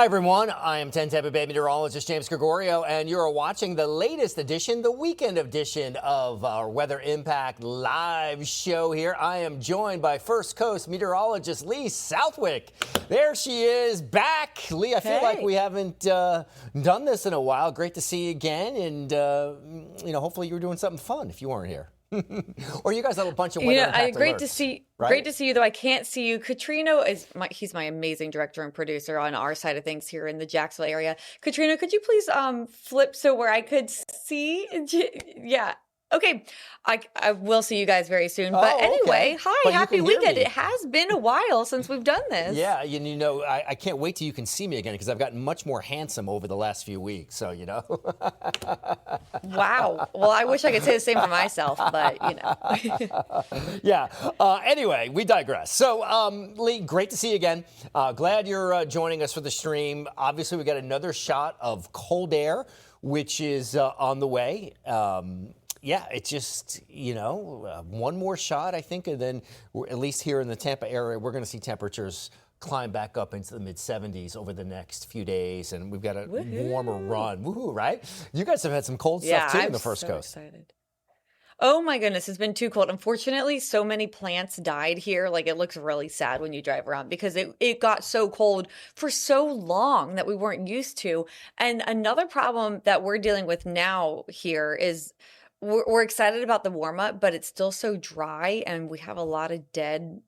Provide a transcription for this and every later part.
Hi, everyone. I am 10 Tampa Bay meteorologist James Gregorio, and you're watching the latest edition, the weekend edition of our Weather Impact live show here. I am joined by First Coast meteorologist Lee Southwick. There she is, back. Lee, I feel like we haven't done this in a while. Great to see you again, and hopefully you were doing something fun if you weren't here. Or you guys have a bunch of weather impact great alerts, to see. right? Great to see you, though I can't see you. Katrina he's my amazing director and producer on our side of things here in the Jacksonville area. Katrina, could you please flip so where I could see? Yeah. Okay, I will see you guys very soon. But anyway, hi, But you happy can hear weekend. me. It has been a while since we've done this. Yeah, I can't wait till you can see me again because I've gotten much more handsome over the last few weeks. So, Wow. Well, I wish I could say the same for myself, but Yeah. Anyway, we digress. So, Lee, great to see you again. Glad you're joining us for the stream. Obviously, we got another shot of cold air, which is on the way. Yeah, it's just, one more shot, I think, and then at least here in the Tampa area, we're going to see temperatures climb back up into the mid-70s over the next few days, and we've got a warmer run. Woohoo, right? You guys have had some cold stuff, too, in the First Coast. Excited. Oh my goodness, it's been too cold. Unfortunately, so many plants died here. Like, it looks really sad when you drive around because it got so cold for so long that we weren't used to. And another problem that we're dealing with now here is we're excited about the warm up, but it's still so dry, and we have a lot of dead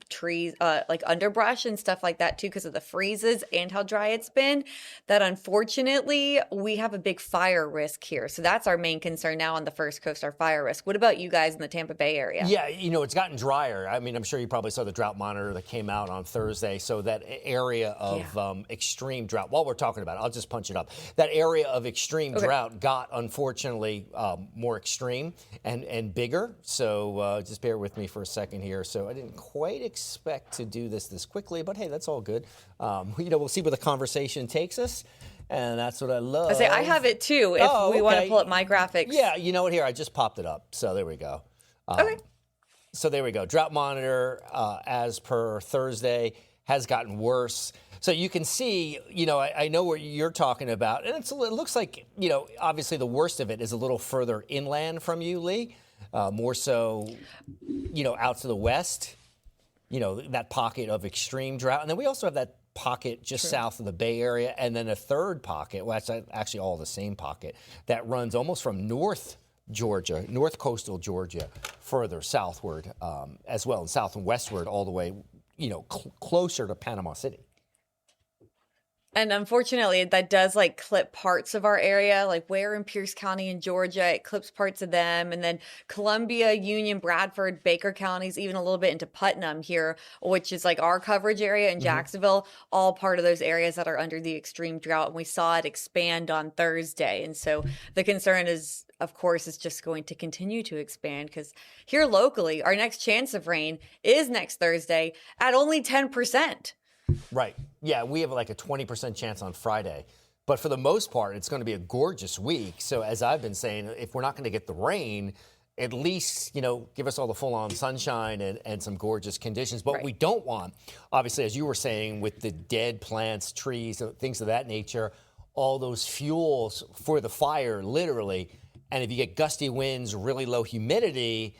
trees, like underbrush and stuff like that too, because of the freezes and how dry it's been. That unfortunately we have a big fire risk here. So that's our main concern now on the First Coast, our fire risk. What about you guys in the Tampa Bay area? Yeah, it's gotten drier. I mean, I'm sure you probably saw the drought monitor that came out on Thursday. So that area of extreme drought, while we're talking about it, I'll just punch it up. That area of extreme drought got, unfortunately, more extreme and bigger. So just bear with me for a second here. So I didn't quite expect to do this quickly, but hey, that's all good. We'll see where the conversation takes us. And that's what I love. I have it too, if we want to pull up my graphics. Yeah, you know what? Here, I just popped it up. So there we go. Okay. So there we go. Drought monitor, as per Thursday, has gotten worse. So you can see, I know what you're talking about. And it looks like, obviously the worst of it is a little further inland from you, Lee. More so, out to the west, that pocket of extreme drought. And then we also have that pocket just south of the Bay Area. And then a third pocket, well, that's actually all the same pocket, that runs almost from north coastal Georgia, further southward as well, and south and westward all the way, closer to Panama City. And unfortunately, that does clip parts of our area, like Ware and Pierce County in Georgia. It clips parts of them. And then Columbia, Union, Bradford, Baker counties, even a little bit into Putnam here, which is like our coverage area in Jacksonville, all part of those areas that are under the extreme drought. And we saw it expand on Thursday. And so the concern is, of course, it's just going to continue to expand because here locally, our next chance of rain is next Thursday at only 10%. Right. Yeah, we have like a 20% chance on Friday. But for the most part, it's going to be a gorgeous week. So as I've been saying, if we're not going to get the rain, at least, give us all the full-on sunshine and some gorgeous conditions. But what we don't want, obviously, as you were saying, with the dead plants, trees, things of that nature, all those fuels for the fire, literally. And if you get gusty winds, really low humidity,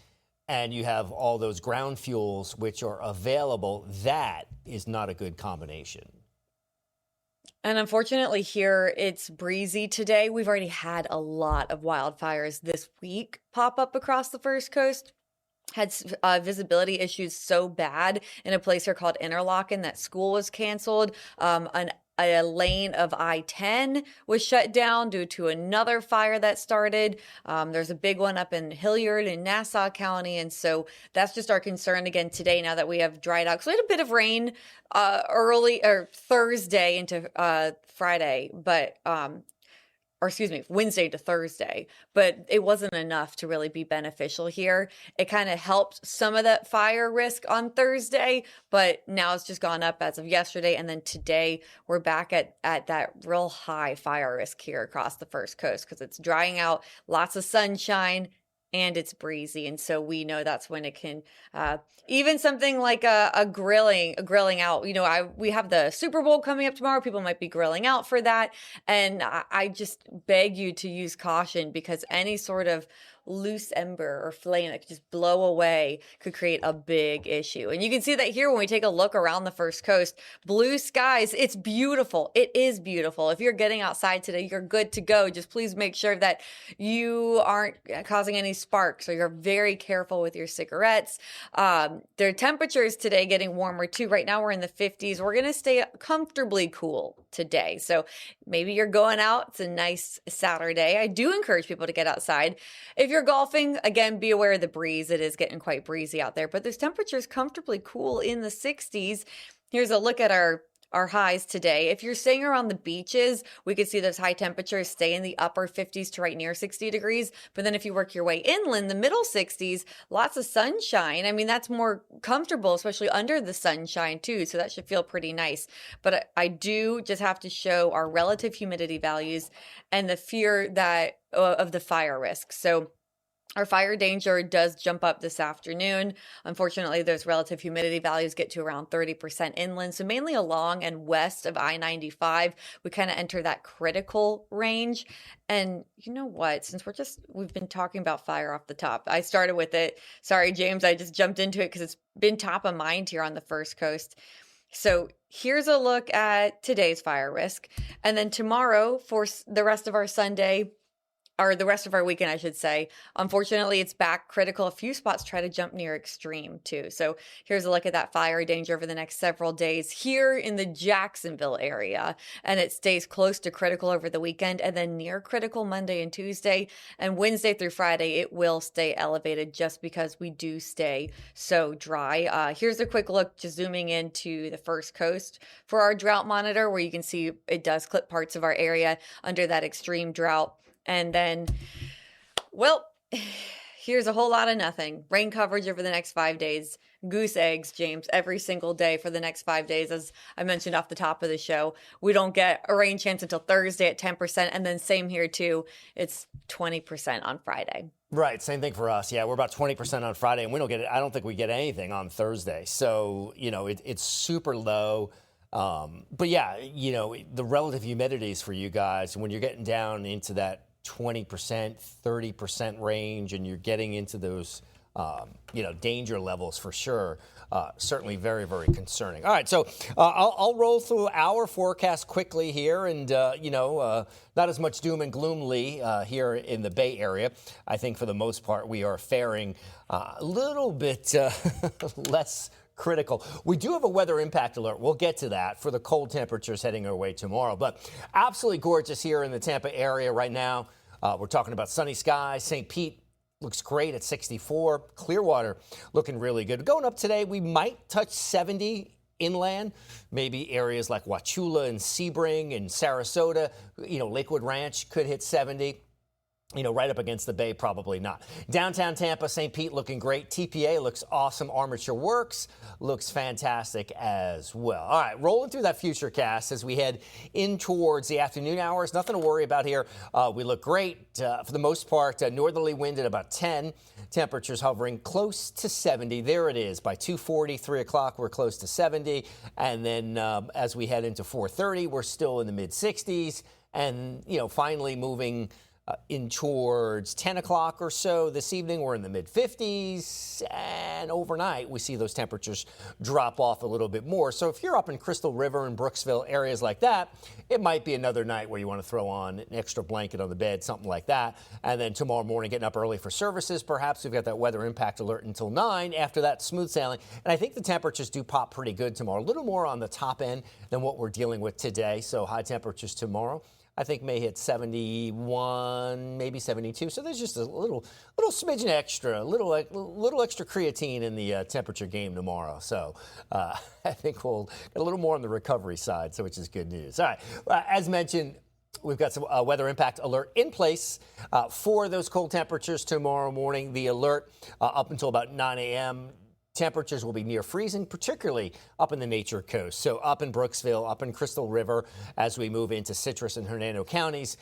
and you have all those ground fuels which are available, that is not a good combination. And unfortunately here, it's breezy today. We've already had a lot of wildfires this week pop up across the First Coast. Had visibility issues so bad in a place here called Interlochen that school was canceled. A lane of I-10 was shut down due to another fire that started. There's a big one up in Hilliard in Nassau County. And so that's just our concern again today now that we have dried out. Because we had a bit of rain early or Thursday into Friday, but Wednesday to Thursday, but it wasn't enough to really be beneficial here. It kind of helped some of that fire risk on Thursday, but now it's just gone up as of yesterday. And then today we're back at that real high fire risk here across the First Coast because it's drying out, lots of sunshine, and it's breezy. And so we know that's when it can, even something like a grilling out, we have the Super Bowl coming up tomorrow. People might be grilling out for that. And I just beg you to use caution, because any sort of loose ember or flame that could just blow away could create a big issue. And you can see that here when we take a look around the First Coast. Blue skies, it's beautiful. It is beautiful. If you're getting outside today, you're good to go. Just please make sure that you aren't causing any sparks, or you're very careful with your cigarettes. Their temperatures today getting warmer too. Right now we're in the 50s. We're going to stay comfortably cool today. So maybe you're going out. It's a nice Saturday. I do encourage people to get outside. If you're golfing, again, be aware of the breeze. It is getting quite breezy out there, but there's temperatures comfortably cool in the 60s. Here's a look at our highs today. If you're staying around the beaches, we could see those high temperatures stay in the upper 50s to right near 60 degrees. But then if you work your way inland, the middle 60s, lots of sunshine. I mean, that's more comfortable, especially under the sunshine too. So that should feel pretty nice. But I do just have to show our relative humidity values and the fear that of the fire risk. So our fire danger does jump up this afternoon. Unfortunately, those relative humidity values get to around 30% inland. So mainly along and west of I-95, we kind of enter that critical range. And you know what? Since we've been talking about fire off the top. I started with it. Sorry, James, I just jumped into it because it's been top of mind here on the First Coast. So here's a look at today's fire risk. And then tomorrow, for the rest of our Sunday, or the rest of our weekend, I should say. Unfortunately, it's back critical. A few spots try to jump near extreme too. So here's a look at that fire danger over the next several days here in the Jacksonville area. And it stays close to critical over the weekend, and then near critical Monday and Tuesday. And Wednesday through Friday, it will stay elevated just because we do stay so dry. Here's a quick look, just zooming into the First Coast for our drought monitor, where you can see it does clip parts of our area under that extreme drought. And then, well, here's a whole lot of nothing. Rain coverage over the next 5 days. Goose eggs, James, every single day for the next 5 days. As I mentioned off the top of the show, we don't get a rain chance until Thursday at 10%. And then same here too. It's 20% on Friday. Right. Same thing for us. Yeah, we're about 20% on Friday, and we don't get it. I don't think we get anything on Thursday. So, it's super low. But yeah, the relative humidities for you guys, when you're getting down into that 20%, 30% range, and you're getting into those, danger levels for sure. Certainly very, very concerning. All right, so I'll roll through our forecast quickly here, and, not as much doom and gloomly here in the Bay Area. I think for the most part we are faring a little bit less critical. We do have a weather impact alert. We'll get to that for the cold temperatures heading our way tomorrow. But absolutely gorgeous here in the Tampa area right now. We're talking about sunny skies. St. Pete looks great at 64. Clearwater looking really good. Going up today, we might touch 70 inland, maybe areas like Wauchula and Sebring and Sarasota. Lakewood Ranch could hit 70. Right up against the bay, probably not. Downtown Tampa, St. Pete looking great. TPA looks awesome. Armature Works looks fantastic as well. All right, rolling through that futurecast as we head in towards the afternoon hours. Nothing to worry about here. We look great for the most part. Northerly wind at about 10. Temperatures hovering close to 70. There it is. By 2:40, 3 o'clock, we're close to 70. And then as we head into 4:30, we're still in the mid-60s. And, finally moving in towards 10 o'clock or so this evening, we're in the mid-50s, and overnight we see those temperatures drop off a little bit more. So if you're up in Crystal River and Brooksville, areas like that, it might be another night where you want to throw on an extra blanket on the bed, something like that. And then tomorrow morning, getting up early for services, perhaps we've got that weather impact alert until 9. After that, smooth sailing. And I think the temperatures do pop pretty good tomorrow, a little more on the top end than what we're dealing with today. So high temperatures tomorrow, I think, may hit 71, maybe 72. So there's just a little smidgen extra, a little extra creatine in the temperature game tomorrow. So I think we'll get a little more on the recovery side, so which is good news. All right, as mentioned, we've got some weather impact alert in place for those cold temperatures tomorrow morning. The alert up until about 9 a.m. Temperatures will be near freezing, particularly up in the Nature Coast. So up in Brooksville, up in Crystal River, as we move into Citrus and Hernando counties,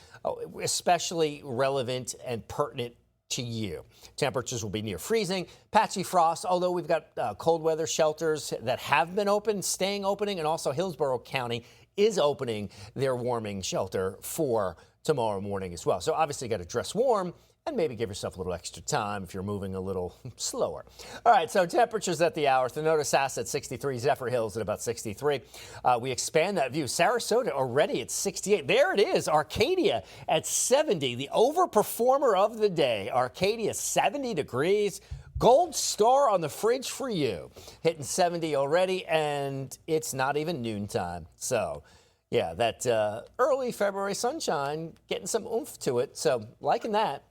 especially relevant and pertinent to you. Temperatures will be near freezing, patchy frost, although we've got cold weather shelters that have been open, staying opening, and also Hillsborough County is opening their warming shelter for tomorrow morning as well. So obviously you got to dress warm and maybe give yourself a little extra time if you're moving a little slower. All right, so temperatures at the hour. Thenota Sass at 63, Zephyr Hills at about 63. We expand that view. Sarasota already at 68. There it is, Arcadia at 70, the overperformer of the day. Arcadia 70 degrees. Gold star on the fridge for you. Hitting 70 already, and it's not even noontime. So, yeah, that early February sunshine, getting some oomph to it. So, liking that.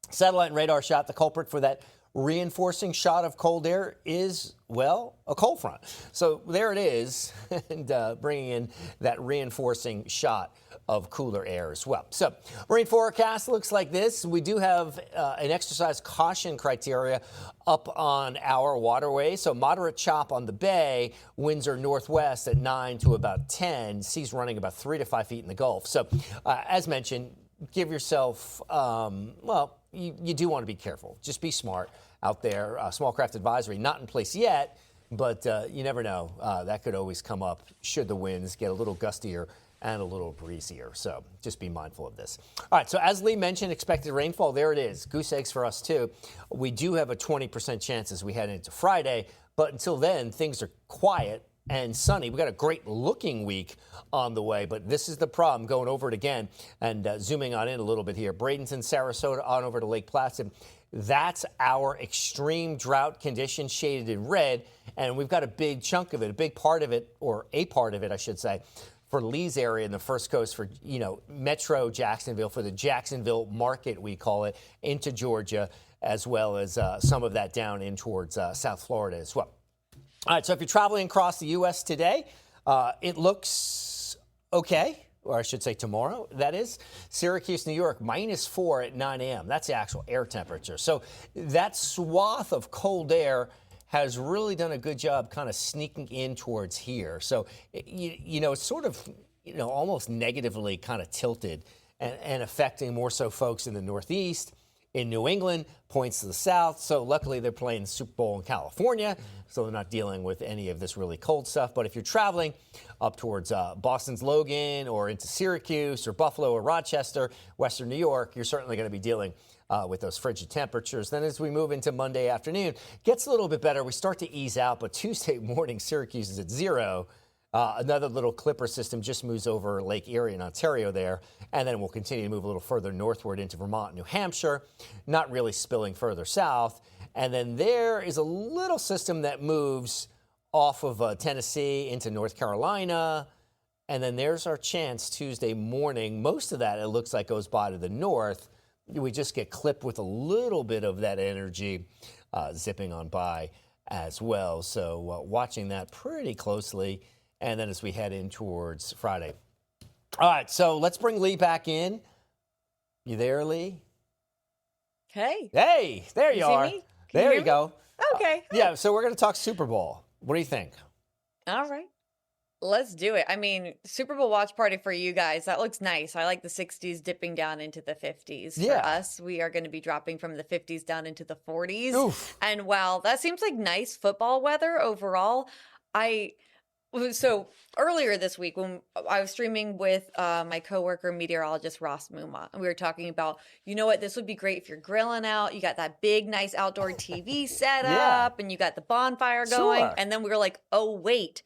Satellite and radar shot, the culprit for that reinforcing shot of cold air is, well, a cold front. So there it is, and bringing in that reinforcing shot of cooler air as well. So rain forecast looks like this. We do have an exercise caution criteria up on our waterways. So moderate chop on the bay, winds are northwest at 9 to about 10, seas running about 3 to 5 feet in the Gulf. So as mentioned, give yourself, well, you do want to be careful. Just be smart out there. Small craft advisory not in place yet, but you never know. That could always come up should the winds get a little gustier and a little breezier. So just be mindful of this. All right, so as Lee mentioned, expected rainfall, there it is. Goose eggs for us too. We do have a 20% chance as we head into Friday, but until then, things are quiet and sunny. We got a great looking week on the way, but this is the problem. Going over it again and zooming on in a little bit here. Bradenton, Sarasota, on over to Lake Placid. That's our extreme drought condition shaded in red, and we've got a big chunk of it, a big part of it, or a part of it, I should say, for Lee's area in the First Coast, for Metro Jacksonville, for the Jacksonville market, we call it, into Georgia, as well as some of that down in towards South Florida as well. All right, so if you're traveling across the U.S. today, it looks okay, or I should say tomorrow, that is. Syracuse, New York, -4 at 9 a.m. That's the actual air temperature. So that swath of cold air has really done a good job kind of sneaking in towards here. So, it's sort of, almost negatively kind of tilted and affecting more so folks in the Northeast. In New England, points to the south. So luckily they're playing the Super Bowl in California, so they're not dealing with any of this really cold stuff. But if you're traveling up towards Boston's Logan or into Syracuse or Buffalo or Rochester, Western New York, you're certainly going to be dealing with those frigid temperatures. Then as we move into Monday afternoon, gets a little bit better. We start to ease out, but Tuesday morning, Syracuse is at 0. Another little clipper system just moves over Lake Erie in Ontario there, and then we'll continue to move a little further northward into Vermont and New Hampshire, not really spilling further south. And then there is a little system that moves off of Tennessee into North Carolina, and then there's our chance Tuesday morning. Most of that, it looks like, goes by to the north. We just get clipped with a little bit of that energy zipping on by as well. So watching that pretty closely. And then as we head in towards Friday. All right, so let's bring Lee back in. You there, Lee? Hey. Hey, there you are. See me? There you go. Okay. Yeah, so we're going to talk Super Bowl. What do you think? All right. Let's do it. I mean, Super Bowl watch party for you guys. That looks nice. I like the 60s dipping down into the 50s. Yeah. For us, we are going to be dropping from the 50s down into the 40s. Oof. And while that seems like nice football weather overall, So earlier this week, when I was streaming with my coworker, meteorologist Ross Muma, and we were talking about, this would be great if you're grilling out. You got that big, nice outdoor TV set up, and you got the bonfire going. Sure. And then we were like, oh, wait,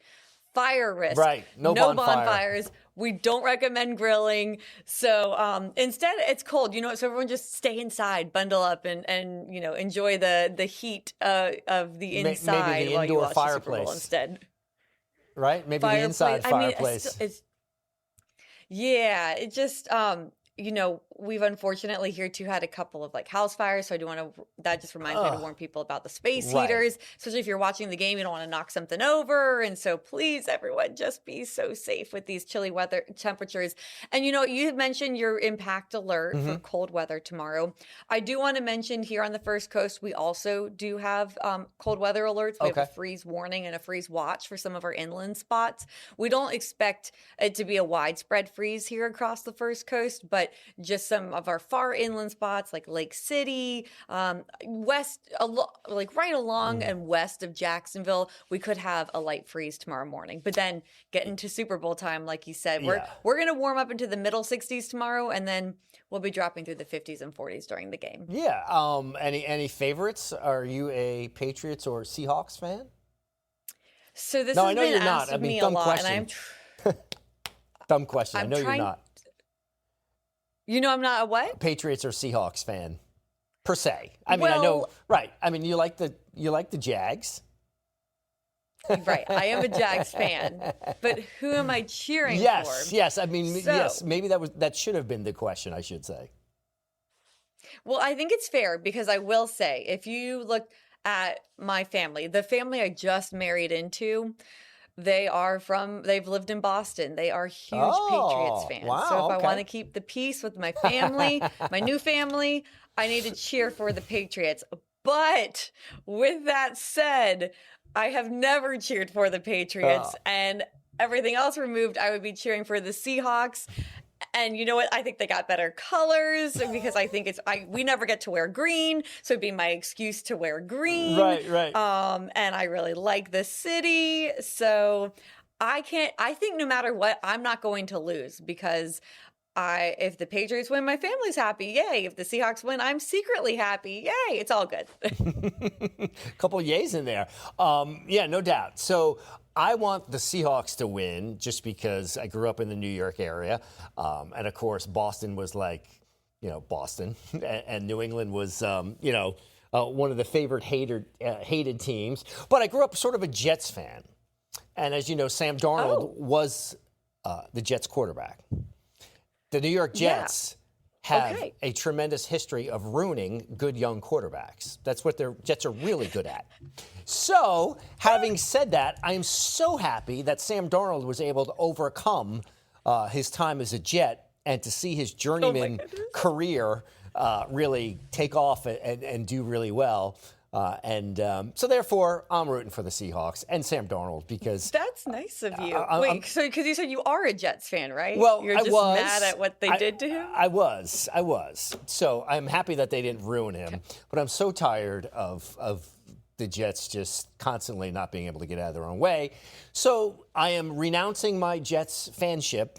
fire risk. Right, no bonfires. We don't recommend grilling. So instead, it's cold. So everyone just stay inside, bundle up, and enjoy the heat of the inside maybe the while you indoor watch the Super fireplace. Bowl instead. Right? Maybe the inside fireplace. It just, we've unfortunately here too had a couple of house fires. So I do want to, that just reminds me to warn people about the space heaters, especially if you're watching the game, you don't want to knock something over. And so please, everyone, just be so safe with these chilly weather temperatures. And you had mentioned your impact alert for cold weather tomorrow. I do want to mention here on the First Coast, we also do have cold weather alerts. We have a freeze warning and a freeze watch for some of our inland spots. We don't expect it to be a widespread freeze here across the First Coast, but just some of our far inland spots like Lake City, west, like right along and west of Jacksonville, we could have a light freeze tomorrow morning. But then getting to Super Bowl time, like you said, we're going to warm up into the middle 60s tomorrow, and then we'll be dropping through the 50s and 40s during the game. Yeah. Any favorites? Are you a Patriots or Seahawks fan? So this No, has I know been you're asked not. of me a Dumb lot, question. Dumb question. I know you're not. You know I'm not a what? Patriots or Seahawks fan, per se. I mean, Well, I know, right? I mean, you like the Jags. Right. I am a Jags fan, but who am I cheering for? Yes. I mean, So- yes. Maybe that should have been the question, I should say. Well, I think it's fair because I will say, if you look at my family, the family I just married into, they've lived in Boston. They are huge Patriots fans. Wow, so if I okay. want to keep the peace with my family, my new family, I need to cheer for the Patriots. But with that said, I have never cheered for the Patriots, and everything else removed, I would be cheering for the Seahawks. And you know what? I think they got better colors because I think we never get to wear green, so it'd be my excuse to wear green. Right. And I really like the city, so I think no matter what, I'm not going to lose because if the Patriots win, my family's happy. Yay. If the Seahawks win, I'm secretly happy. Yay. It's all good. Couple yays in there. Yeah, no doubt. So I want the Seahawks to win just because I grew up in the New York area. And of course, Boston was like, Boston. And New England was, one of the favorite hated teams. But I grew up sort of a Jets fan. And as you know, Sam Darnold was the Jets quarterback. The New York Jets have a tremendous history of ruining good young quarterbacks. That's what their Jets are really good at. So, having said that, I am so happy that Sam Darnold was able to overcome his time as a Jet and to see his journeyman career really take off and do really well. So therefore, I'm rooting for the Seahawks and Sam Darnold because that's nice of you. Wait, so because you said you are a Jets fan, right? Well, you're just mad at what they did to him. I was. So I'm happy that they didn't ruin him, but I'm so tired of the Jets just constantly not being able to get out of their own way. So I am renouncing my Jets fanship.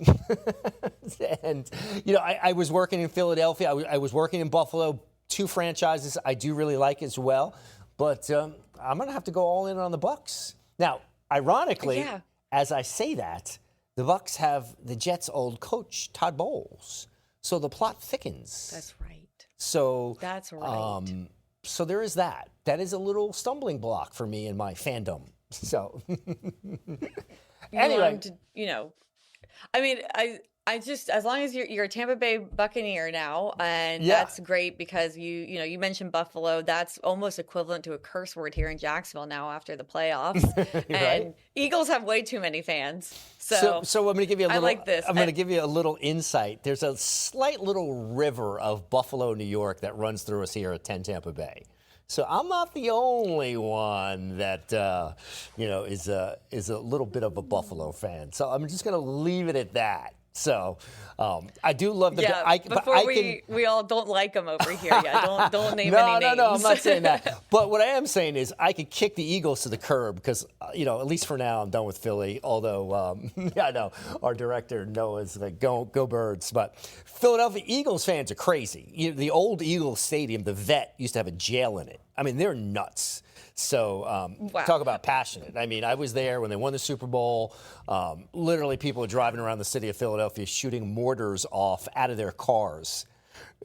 And I was working in Philadelphia. I was working in Buffalo. Two franchises I do really like as well, but I'm going to have to go all in on the Bucks. Now, ironically, as I say that, the Bucks have the Jets' old coach, Todd Bowles. So the plot thickens. That's right. So that's right. So there is that. That is a little stumbling block for me in my fandom. So anyway, I just, as long as you're a Tampa Bay Buccaneer now, and that's great because you mentioned Buffalo. That's almost equivalent to a curse word here in Jacksonville now after the playoffs. And Eagles have way too many fans. So I'm going to give you a little. I like this. I'm going to give you a little insight. There's a slight little river of Buffalo, New York, that runs through us here at 10 Tampa Bay. So I'm not the only one that is a little bit of a Buffalo fan. So I'm just going to leave it at that. So I do love the. We all don't like them over here. Yeah, don't name any names. No, I'm not saying that. But what I am saying is I could kick the Eagles to the curb because at least for now I'm done with Philly. Although I know our director Noah's like go Birds. But Philadelphia Eagles fans are crazy. The old Eagles Stadium, the Vet, used to have a jail in it. I mean, they're nuts. So talk about passionate. I mean, I was there when they won the Super Bowl. Literally, people were driving around the city of Philadelphia shooting mortars off out of their cars.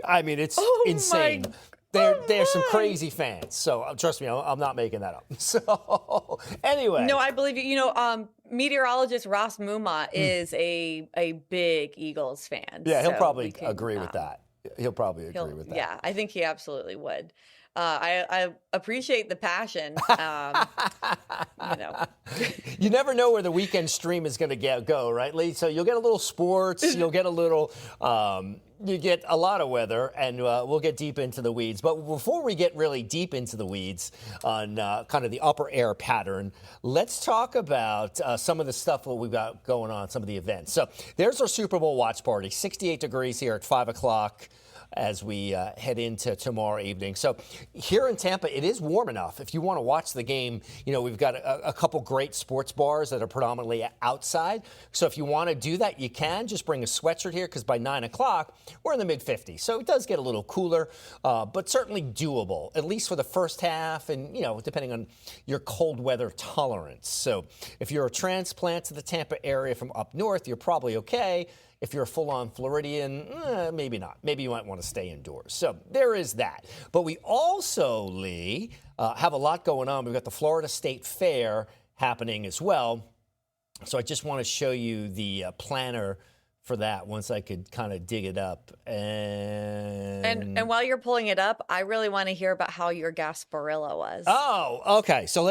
I mean, it's insane. They're some crazy fans. So trust me, I'm not making that up. So anyway. No, I believe you. Meteorologist Ross Mumma is a big Eagles fan. Yeah, he'll probably agree with that. He'll probably agree with that. Yeah, I think he absolutely would. I appreciate the passion. you know. You never know where the weekend stream is going to go, right, Lee? So you'll get a little sports, you'll get a little, you get a lot of weather, and we'll get deep into the weeds. But before we get really deep into the weeds on kind of the upper air pattern, let's talk about some of the stuff that we've got going on, some of the events. So there's our Super Bowl watch party, 68 degrees here at 5 o'clock. As we head into tomorrow evening. So here in Tampa, it is warm enough. If you want to watch the game, you know, we've got a couple great sports bars that are predominantly outside. So if you want to do that, you can. Just bring a sweatshirt here because by 9 o'clock, we're in the mid-50s. So it does get a little cooler, but certainly doable, at least for the first half and, you know, depending on your cold weather tolerance. So if you're a transplant to the Tampa area from up north, you're probably okay. If you're a full-on Floridian, maybe not. Maybe you might want to stay indoors. So there is that. But we also, Lee, have a lot going on. We've got the Florida State Fair happening as well. So I just want to show you the planner for that once I could kind of dig it up. And while you're pulling it up, I really want to hear about how your Gasparilla was. Oh, okay. So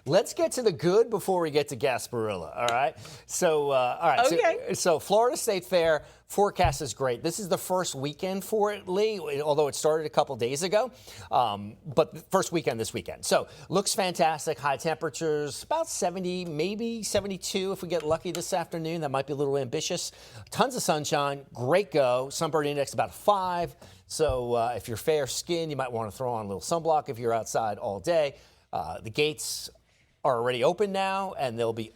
let's get to the good before we get to Gasparilla. All right. So all right. Okay. So Florida State Fair forecast is great. This is the first weekend for it, Lee, although it started a couple days ago. But the first weekend this weekend. So looks fantastic. High temperatures, about 70, maybe 72 if we get lucky this afternoon. That might be a little ambitious. Tons of sunshine. Great go. Sunburn index about 5. So if you're fair skinned, you might want to throw on a little sunblock if you're outside all day. The gates are already open now, and they'll be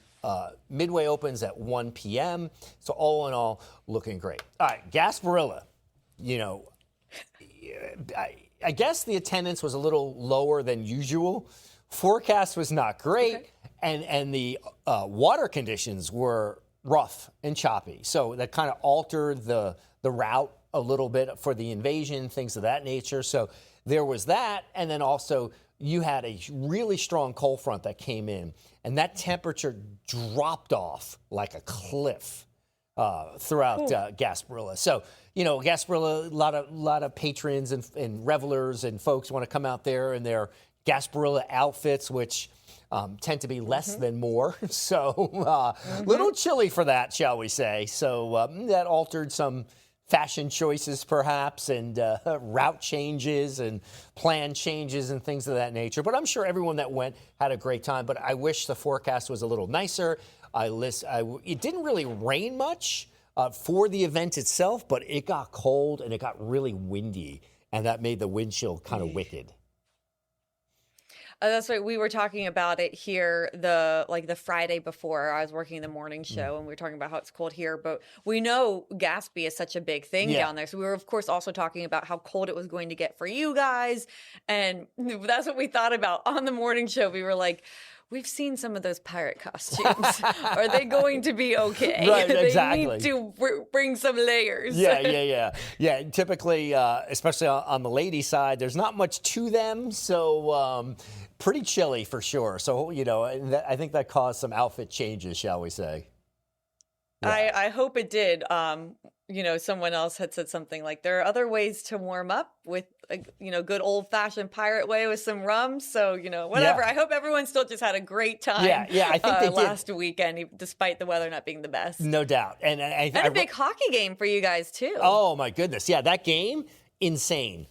midway opens at 1 p.m. So all in all, looking great. All right, Gasparilla, you know, I guess the attendance was a little lower than usual. Forecast was not great, okay. and the water conditions were rough and choppy. So that kind of altered the route a little bit for the invasion, things of that nature. So there was that, and then also you had a really strong cold front that came in, and that temperature dropped off like a cliff throughout Gasparilla. So, you know, Gasparilla, a lot of patrons and revelers and folks want to come out there in their Gasparilla outfits, which tend to be less than more. So little chilly for that, shall we say. So that altered some fashion choices perhaps, and route changes and plan changes and things of that nature. But I'm sure everyone that went had a great time. But I wish the forecast was a little nicer. It didn't really rain much for the event itself, but it got cold and it got really windy, and that made the wind chill kind of wicked. That's right. We were talking about it here the Friday before. I was working the morning show, and we were talking about how it's cold here. But we know Gatsby is such a big thing down there. So we were, of course, also talking about how cold it was going to get for you guys. And that's what we thought about on the morning show. We were like, we've seen some of those pirate costumes. Are they going to be okay? Right, exactly. They need to bring some layers. Yeah. Typically, especially on the lady side, there's not much to them. So pretty chilly for sure. So, you know, I think that caused some outfit changes, shall we say. Yeah. I hope it did. You know, someone else had said something like, there are other ways to warm up with, good old-fashioned pirate way with some rum. So, you know, whatever. Yeah. I hope everyone still just had a great time. Yeah, I think they did. Last weekend, despite the weather not being the best. No doubt. And a big hockey game for you guys, too. Oh, my goodness. Yeah, that game, insane.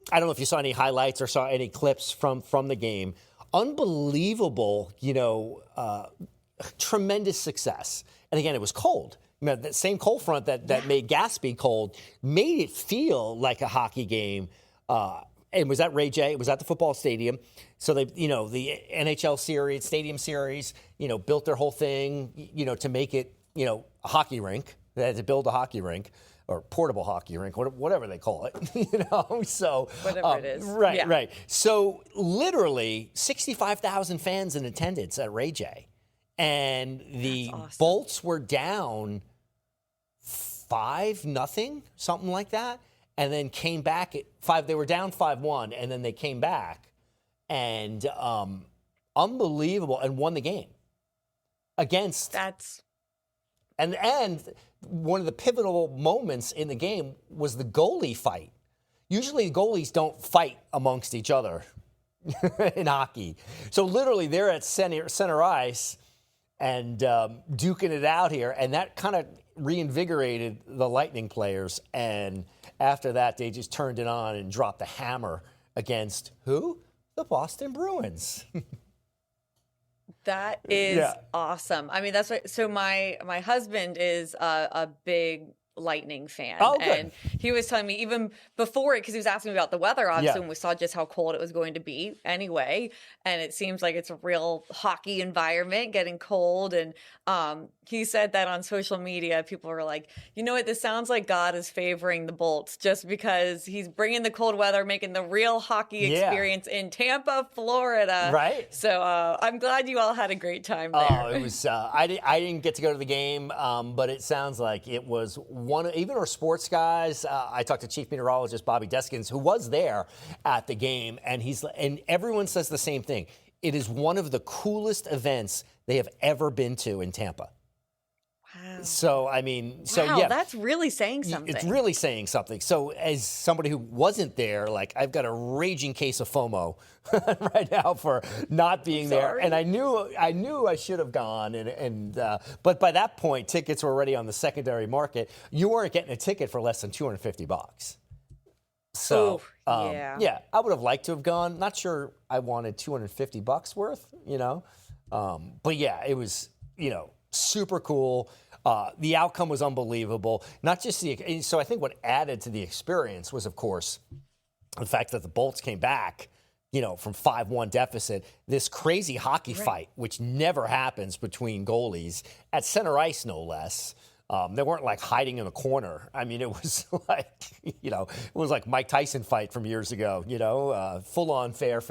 I don't know if you saw any highlights or saw any clips from the game. Unbelievable, tremendous success. And again, it was cold. That same cold front that made Gatsby cold made it feel like a hockey game. And was at Ray J. It was at the football stadium. So they, the NHL series, stadium series, built their whole thing, to make it, a hockey rink. They had to build a hockey rink or portable hockey rink, whatever they call it, So whatever it is, right. So literally 65,000 fans in attendance at Ray J. And the Bolts were down 5-0, something like that, and then came back at 5. They were down 5-1, and then they came back, and unbelievable, and won the game against. And one of the pivotal moments in the game was the goalie fight. Usually, goalies don't fight amongst each other in hockey. So literally they're at center ice and duking it out here. And that kind of reinvigorated the Lightning players. And after that, they just turned it on and dropped the hammer against who? The Boston Bruins. That is awesome. I mean, that's what, so my husband is a big Lightning fan. Oh, good. And he was telling me even before it, because he was asking me about the weather, obviously, Yeah. when we saw just how cold it was going to be anyway. And it seems like it's a real hockey environment, getting cold. And he said that on social media, people were like, you know what, this sounds like God is favoring the Bolts just because he's bringing the cold weather, making the real hockey experience in Tampa, Florida. Right. So I'm glad you all had a great time there. Oh, it was. I didn't get to go to the game, but it sounds like it was one. Even our sports guys. I talked to Chief Meteorologist Bobby Deskins, who was there at the game, and everyone says the same thing. It is one of the coolest events they have ever been to in Tampa. Wow. So I mean, Wow, yeah, that's really saying something. it's really saying something. So as somebody who wasn't there, like I've got a raging case of FOMO right now for not being there. And I knew I should have gone. But by that point, tickets were already on the secondary market. You weren't getting a ticket for less than $250. So yeah, I would have liked to have gone. Not sure I wanted $250 worth, but yeah, it was, super cool. The outcome was unbelievable. Not just so I think what added to the experience was, of course, the fact that the Bolts came back, from 5-1 deficit, this crazy hockey fight, which never happens between goalies at center ice, no less. They weren't like hiding in a corner. I mean, it was like, it was like Mike Tyson fight from years ago, full on fair.